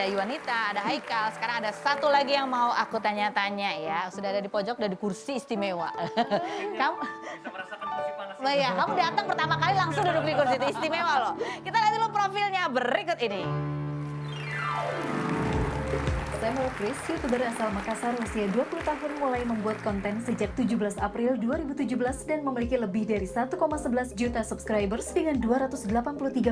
ada Yuanita, ada Haikal. Sekarang ada satu lagi yang mau aku tanya-tanya ya. Sudah ada di pojok, udah di kursi istimewa. Kamu bisa merasakan kursi panas. Oh iya, kamu datang pertama kali langsung duduk di kursi itu istimewa loh. Kita lihat dulu profilnya berikut ini. Samuel Chris, YouTuber asal Makassar usia 20 tahun mulai membuat konten sejak 17 April 2017 dan memiliki lebih dari 1,11 juta subscribers dengan 283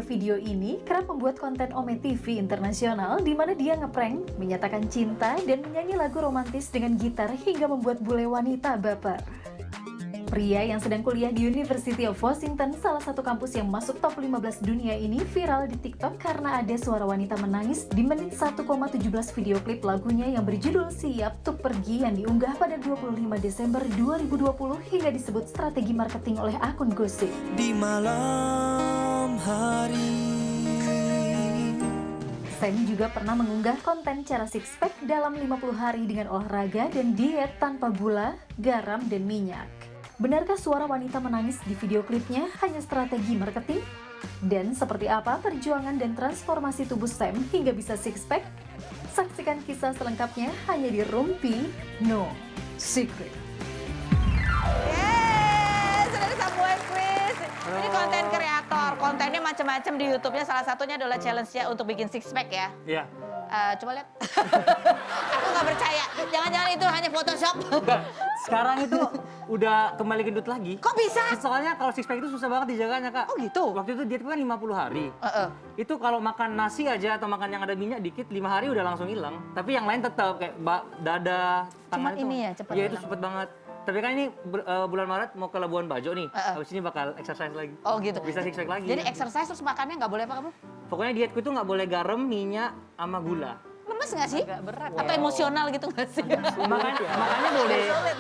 video ini kerap membuat konten Ome TV internasional di mana dia ngeprank, menyatakan cinta dan menyanyi lagu romantis dengan gitar hingga membuat bule wanita baper. Pria yang sedang kuliah di University of Washington, salah satu kampus yang masuk top 15 dunia ini viral di TikTok karena ada suara wanita menangis di menit 1,17 video klip lagunya yang berjudul Siap Tuk Pergi yang diunggah pada 25 Desember 2020 hingga disebut strategi marketing oleh akun gosip. Di malam hari. Sam juga pernah mengunggah konten cara six pack dalam 50 hari dengan olahraga dan diet tanpa gula, garam, dan minyak. Benarkah suara wanita menangis di video klipnya hanya strategi marketing? Dan seperti apa perjuangan dan transformasi tubuh Sam hingga bisa six pack? Saksikan kisah selengkapnya hanya di Rumpi No Secret. Yes, sudah ada Samuel Chris. Ini konten kreator, kontennya macam-macam di YouTube-nya. Salah satunya adalah challenge-nya untuk bikin six pack ya. Iya. Coba lihat. Aku nggak percaya. Jangan-jangan itu hanya Photoshop. Enggak, sekarang itu udah kembali gendut lagi. Kok bisa? Soalnya kalau six pack itu susah banget dijaganya, Kak. Oh gitu? Waktu itu diet kan 50 hari. Itu kalau makan nasi aja atau makan yang ada minyak dikit 5 hari udah langsung hilang. Tapi yang lain tetap kayak dada, tangan Cuma ini ya, cepet Iya, itu hilang. cepet banget. Tapi kan ini bulan Maret mau ke Labuan Bajo nih. Habis ini bakal exercise lagi. Oh gitu. Bisa six pack lagi. Jadi exercise terus makannya nggak boleh apa kamu? Pokoknya dietku itu nggak boleh garam, minyak, sama gula. Lemes nggak sih? Agak berat. Atau emosional gitu nggak sih?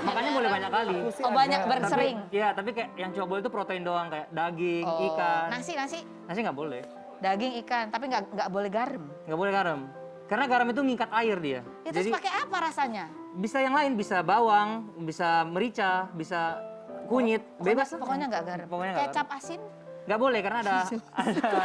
makanya boleh banyak kali. Oh banyak bersering. Iya, tapi kayak yang cuma boleh itu protein doang kayak daging, ikan. Nasi. Nasi nggak boleh. Daging, ikan, tapi nggak boleh garam. Nggak boleh garam. Karena garam itu ngikat air dia. Ya, terus pakai apa rasanya? Bisa yang lain, bisa bawang, bisa merica, bisa kunyit, bebas. Pokoknya nggak garam. Pokoknya nggak Kecap asin? Nggak boleh karena ada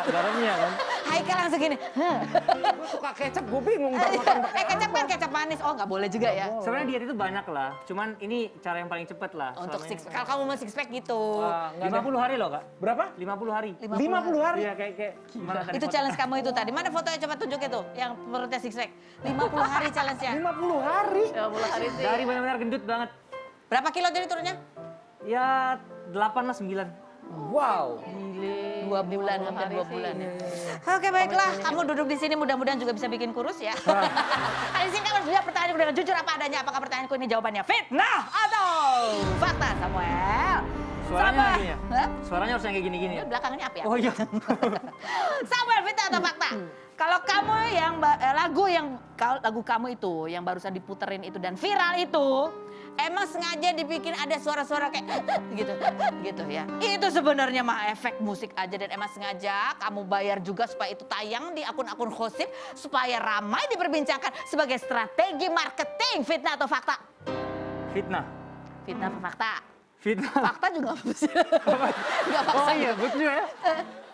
garamnya kan. Haikal langsung gini. Gue suka kecap, gue bingung ntar makan pakai Kecap kan kecap manis. Oh nggak boleh juga ya? Sebenarnya diet itu banyak lah. Cuman ini cara yang paling cepet lah. Untuk selama six ini. pack. Kalau kamu mau six pack gitu. nggak ada. 50 hari loh, Kak. Berapa? 50 hari. 50 hari? Iya, kayak gimana tadi Itu foto? challenge kamu itu tadi. Mana fotonya coba tunjuk itu? Yang perutnya six pack. 50 hari challenge-nya. 50 hari? 50 hari sih. Dari benar-benar gendut banget. Berapa kilo jadi turunnya? Ya 8 lah 9. Wow. 2 bulan, hampir 2 bulan. Oke baiklah, kamu duduk di sini mudah-mudahan juga bisa bikin kurus ya. Kali ini kamu jawab pertanyaanku dengan jujur apa adanya. Apakah pertanyaanku ini jawabannya fitnah atau fakta, Samuel? Suaranya gini ya? Hah? Suaranya harus yang kayak gini-gini ya? Belakangnya apa ya? Oh iya. Samuel, fitnah atau fakta? Kalau kamu yang lagu kamu itu yang barusan diputerin itu dan viral itu emang sengaja dibikin ada suara-suara kayak gitu ya. Itu sebenarnya mah efek musik aja dan emang sengaja kamu bayar juga supaya itu tayang di akun-akun gosip supaya ramai diperbincangkan sebagai strategi marketing. Fitnah atau fakta? Fitnah. Fitnah atau fakta? Fitnah. Fakta juga nggak bisa. Nggak Oh paksa. iya, betul ya.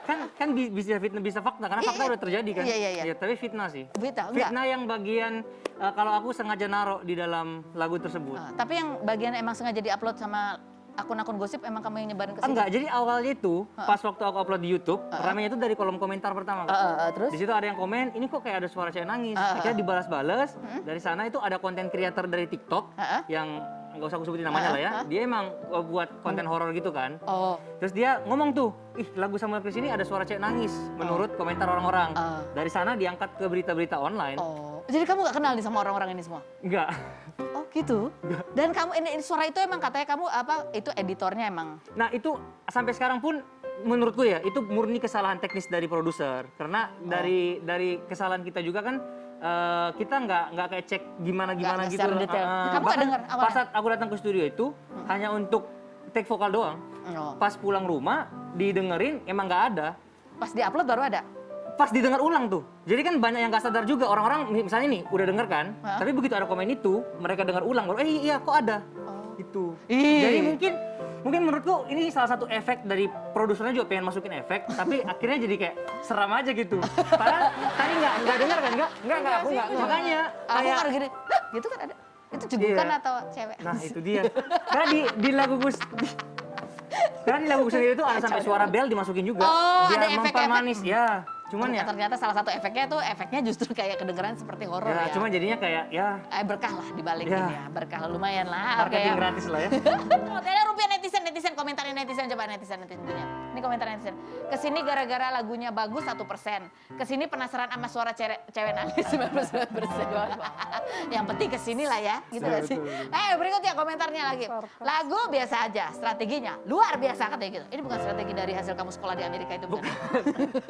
Kan bisa fitnah bisa fakta karena fakta udah terjadi kan. Iya. Ya, tapi fitnah sih. Fitnah, enggak. Fitnah yang bagian kalau aku sengaja naruh di dalam lagu tersebut. Tapi yang bagian emang sengaja diupload sama akun-akun gosip emang kamu yang nyebarin ke sini? Enggak, jadi awalnya itu pas waktu aku upload di YouTube, ramenya itu dari kolom komentar pertama. Terus? Di situ ada yang komen, ini kok kayak ada suara cewek nangis. Akhirnya dibalas-balas. Dari sana itu ada konten creator dari TikTok yang nggak usah aku sebutin namanya lah ya. Dia emang buat konten horor gitu kan. Oh. Terus dia ngomong tuh, ih lagu Samuel Chris ini ada suara cewek nangis menurut komentar orang-orang. Dari sana diangkat ke berita-berita online. Oh. Jadi kamu nggak kenal nih sama orang-orang ini semua? Enggak. Oh gitu? Dan kamu ini suara itu emang katanya kamu itu editornya emang? Nah itu sampai sekarang pun menurutku ya itu murni kesalahan teknis dari produser. Karena dari kesalahan kita juga kan kita nggak kayak cek gimana Nggak gitu. secara detail. Kamu nggak Bahkan dengar awalnya? pas saat aku datang ke studio itu hanya untuk take vokal doang. Oh. Pas pulang rumah didengerin emang nggak ada. Pas diupload baru ada? Pas didengar ulang tuh. Jadi kan banyak yang nggak sadar juga orang-orang misalnya nih udah denger kan. Tapi begitu ada komen itu mereka dengar ulang baru iya kok ada. Itu. Ih. Jadi mungkin menurutku ini salah satu efek dari produsernya juga pengen masukin efek, tapi akhirnya jadi kayak seram aja gitu. Padahal tadi nggak dengar kan? Nggak, aku nggak. Makanya Aku kayak kan gini, "Hah, gitu kan ada. Itu cegukan Iya. atau cewek? nah itu dia. Karena di lagu Gus karena di lagu Gus sendiri itu ada sampai suara bel dimasukin juga. Oh, biar ada efek-efek. mempermanis ya. Cuman ya, Ternyata salah satu efeknya tuh efeknya justru kayak kedengeran seperti horor ya. cuma jadinya kayak ya Berkah lah dibalik Ya. ini ya, berkah lumayan lah. marketing Kayak- gratis lah ya. Ada rupiah netizen komentarin netizen coba netizen punya. Ini komentar netizen. Kesini gara-gara lagunya bagus 1%. Kesini penasaran sama suara cewek nangis 99%. Yang penting kesini lah ya, gitu gak sih? Berikutnya komentarnya lagi. Lagu biasa aja, strateginya luar biasa katanya gitu. Ini bukan strategi dari hasil kamu sekolah di Amerika itu bukan?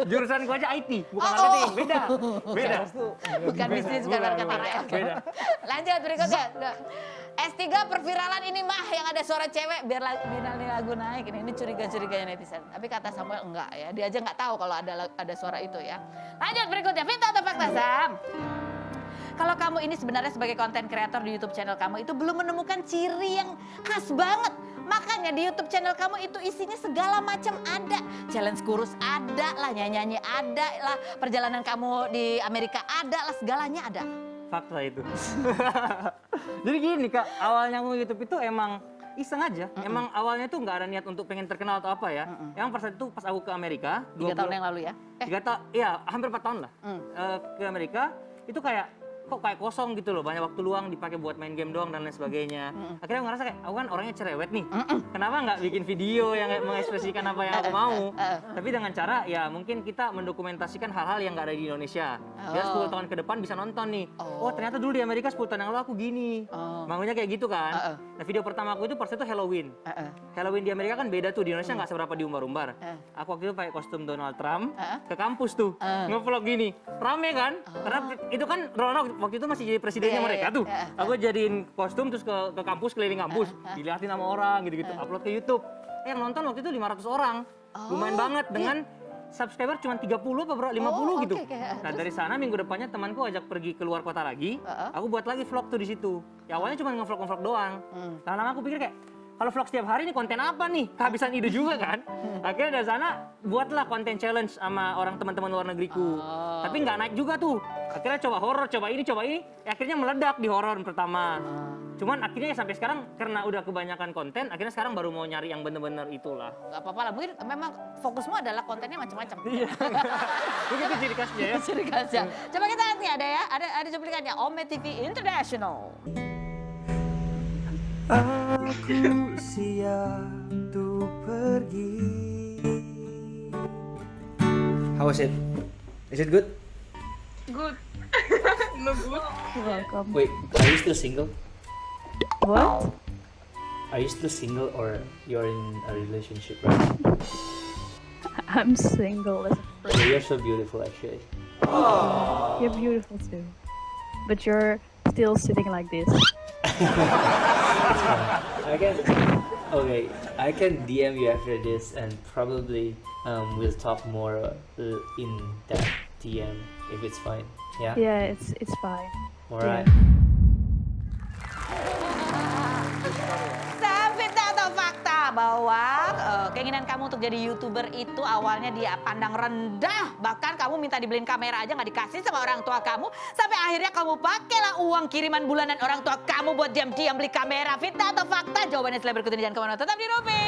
Jurusanku aja IT, bukan Oh, marketing. Beda. Bukan bisnis, bukan marketing. Beda. Lanjut berikutnya. S3 perfiralan ini mah yang ada suara cewek biar lagu naik. Ini curiga-curiganya netizen. Tapi kata Samuel enggak ya. Dia aja nggak tahu kalau ada suara itu ya. Lanjut berikutnya. Fakta atau fakta Sam? Kalau kamu ini sebenarnya sebagai konten kreator di YouTube channel kamu itu belum menemukan ciri yang khas banget. Makanya di YouTube channel kamu itu isinya segala macam ada. Challenge kurus ada lah, nyanyi-nyanyi ada lah. Perjalanan kamu di Amerika ada lah, segalanya ada. Fakta itu. Jadi gini Kak, awalnya aku YouTube itu emang iseng aja. Emang awalnya tuh nggak ada niat untuk pengen terkenal atau apa ya. Yang pas itu pas aku ke Amerika. 3 tahun yang lalu ya? 3 tahun, iya hampir 4 tahun lah. Ke Amerika, itu kayak kok kayak kosong gitu loh, banyak waktu luang dipakai buat main game doang dan lain sebagainya. Akhirnya aku ngerasa kayak, aku kan orangnya cerewet nih, kenapa nggak bikin video yang mengekspresikan apa yang aku mau, tapi dengan cara ya mungkin kita mendokumentasikan hal-hal yang nggak ada di Indonesia. Biar 10 tahun ke depan bisa nonton nih, oh ternyata dulu di Amerika 10 tahun yang lalu aku gini, maunya kayak gitu kan. Nah video pertama aku itu pas itu Halloween. Halloween di Amerika kan beda tuh, di Indonesia nggak seberapa diumbar-umbar. Aku waktu itu pakai kostum Donald Trump, ke kampus tuh, nge-vlog gini, rame kan, karena itu kan Ronald waktu itu masih jadi presidennya mereka tuh. Aku jadiin kostum terus ke kampus, keliling kampus, dilihatin sama orang gitu-gitu, upload ke YouTube. Yang nonton waktu itu 500 orang. Lumayan banget dengan subscriber cuma 30 apa berapa 50 gitu. Nah, dari sana minggu depannya temanku ajak pergi keluar kota lagi. Aku buat lagi vlog tuh di situ. Ya awalnya cuma nge-vlog doang. Lama-lama aku pikir kayak kalau vlog setiap hari ini konten apa nih? Kehabisan ide juga kan. Akhirnya dari sana buatlah konten challenge sama orang teman-teman luar negeriku. Tapi nggak naik juga tuh. Akhirnya coba horor, coba ini. Akhirnya meledak di horor pertama. Cuman akhirnya sampai sekarang karena udah kebanyakan konten, akhirnya sekarang baru mau nyari yang bener-bener itulah. Gak apa-apa lah, mungkin memang fokusmu adalah kontennya macam-macam. Iya. Begitu ciri khasnya ya. Ciri khasnya. Coba kita lihat nih ada ya, ada cuplikannya Ome TV International. Aku siap untuk pergi. How was it? Is it good? Good. No good. You're welcome. Wait, are you still single? What? Are you still single or you're in a relationship right now? I'm single as a Oh, friend. you're so beautiful actually. You're beautiful too. But you're still sitting like this. I can DM you after this and probably we'll talk more in that DM if it's fine. Yeah? Yeah, it's fine. Alright. Fakta atau fakta bahwa keinginan kamu untuk jadi YouTuber itu awalnya dia pandang rendah. Bahkan kamu minta dibeliin kamera aja nggak dikasih sama orang tua kamu. Sampai akhirnya kamu pakailah uang kiriman bulanan orang tua kamu buat diam-diam beli kamera. Fakta atau fakta? Jawabannya setelah berikut ini, jangan kemana-mana, tetap di Rupi.